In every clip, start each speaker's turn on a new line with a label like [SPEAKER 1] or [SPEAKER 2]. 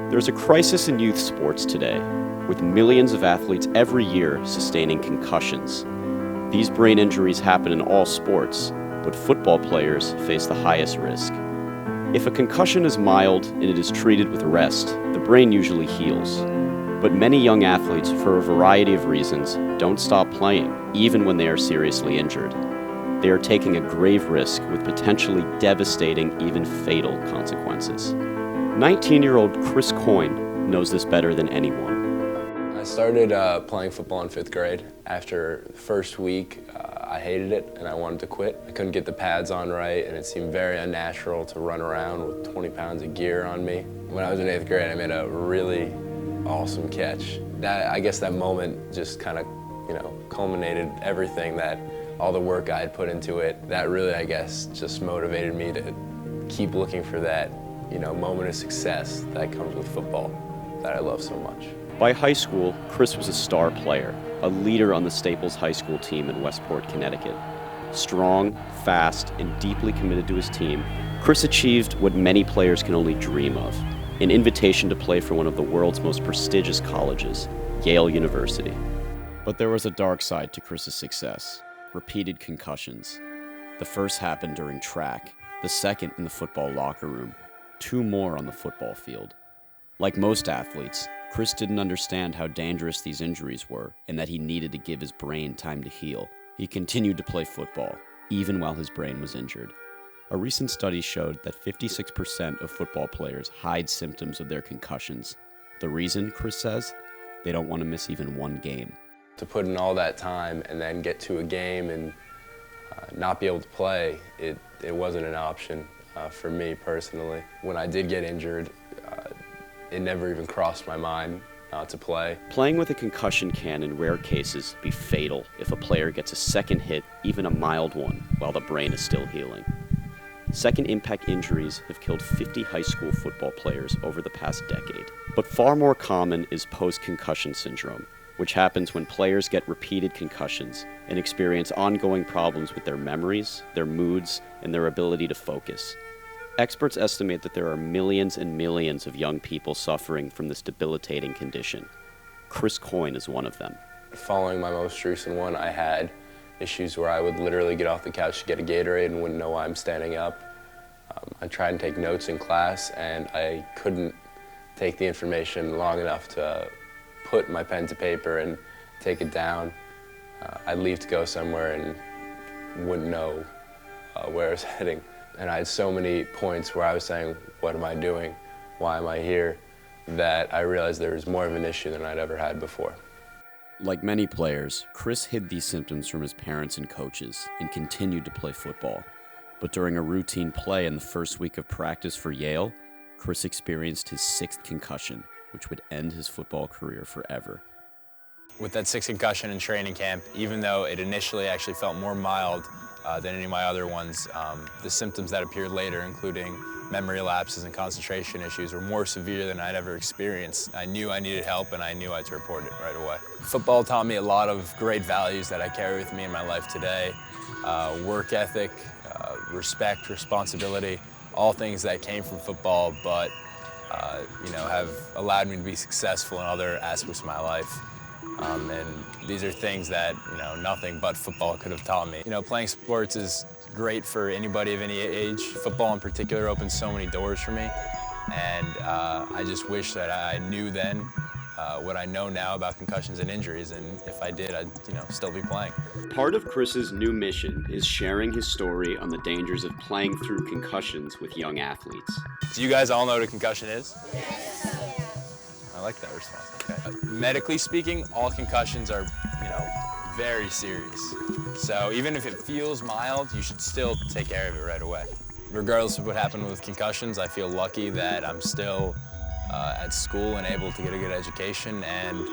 [SPEAKER 1] There's a crisis in youth sports today, with millions of athletes every year sustaining concussions. These brain injuries happen in all sports, but football players face the highest risk. If a concussion is mild and it is treated with rest, the brain usually heals. But many young athletes, for a variety of reasons, don't stop playing, even when they are seriously injured. They are taking a grave risk with potentially devastating, even fatal consequences. 19-year-old Chris Coyne knows this better than anyone.
[SPEAKER 2] I started playing football in 5th grade. After the first week, I hated it and I wanted to quit. I couldn't get the pads on right and it seemed very unnatural to run around with 20 pounds of gear on me. When I was in 8th grade, I made a really awesome catch. I guess that moment just kind of, culminated everything that all the work I had put into it. That really, I guess, just motivated me to keep looking for that moment of success that comes with football that I love so much.
[SPEAKER 1] By high school, Chris was a star player, a leader on the Staples High School team in Westport, Connecticut. Strong, fast, and deeply committed to his team, Chris achieved what many players can only dream of, an invitation to play for one of the world's most prestigious colleges, Yale University. But there was a dark side to Chris's success: repeated concussions. The first happened during track, the second in the football locker room, 2 more on the football field. Like most athletes, Chris didn't understand how dangerous these injuries were and that he needed to give his brain time to heal. He continued to play football, even while his brain was injured. A recent study showed that 56% of football players hide symptoms of their concussions. The reason, Chris says, they don't want to miss even one game.
[SPEAKER 2] To put in all that time and then get to a game and not be able to play, it wasn't an option for me personally. When I did get injured, it never even crossed my mind not to play.
[SPEAKER 1] Playing with a concussion can, in rare cases, be fatal if a player gets a second hit, even a mild one, while the brain is still healing. Second impact injuries have killed 50 high school football players over the past decade. But far more common is post-concussion syndrome, which happens when players get repeated concussions and experience ongoing problems with their memories, their moods, and their ability to focus. Experts estimate that there are millions and millions of young people suffering from this debilitating condition. Chris Coyne is one of them.
[SPEAKER 2] Following my most recent one, I had issues where I would literally get off the couch to get a Gatorade and wouldn't know why I'm standing up. I tried and take notes in class and I couldn't take the information long enough to put my pen to paper and take it down. I'd leave to go somewhere and wouldn't know where I was heading. And I had so many points where I was saying, what am I doing? Why am I here? That I realized there was more of an issue than I'd ever had before.
[SPEAKER 1] Like many players, Chris hid these symptoms from his parents and coaches and continued to play football. But during a routine play in the first week of practice for Yale, Chris experienced his 6th concussion, which would end his football career forever.
[SPEAKER 3] With that 6th concussion in training camp, even though it initially actually felt more mild than any of my other ones, the symptoms that appeared later, including memory lapses and concentration issues, were more severe than I'd ever experienced. I knew I needed help and I knew I had to report it right away. Football taught me a lot of great values that I carry with me in my life today. Work ethic, respect, responsibility, all things that came from football, but have allowed me to be successful in other aspects of my life. And these are things that, nothing but football could have taught me. Playing sports is great for anybody of any age. Football in particular opened so many doors for me. And I just wish that I knew then what I know now about concussions and injuries. And if I did, I'd, still be playing.
[SPEAKER 1] Part of Chris's new mission is sharing his story on the dangers of playing through concussions with young athletes.
[SPEAKER 3] Do you guys all know what a concussion is? I like that response. Okay. Medically speaking, all concussions are, very serious. So even if it feels mild, you should still take care of it right away. Regardless of what happened with concussions, I feel lucky that I'm still at school and able to get a good education. And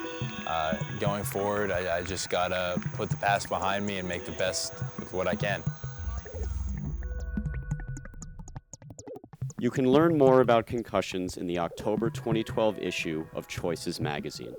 [SPEAKER 3] going forward, I just gotta put the past behind me and make the best with what I can.
[SPEAKER 1] You can learn more about concussions in the October 2012 issue of Choices magazine.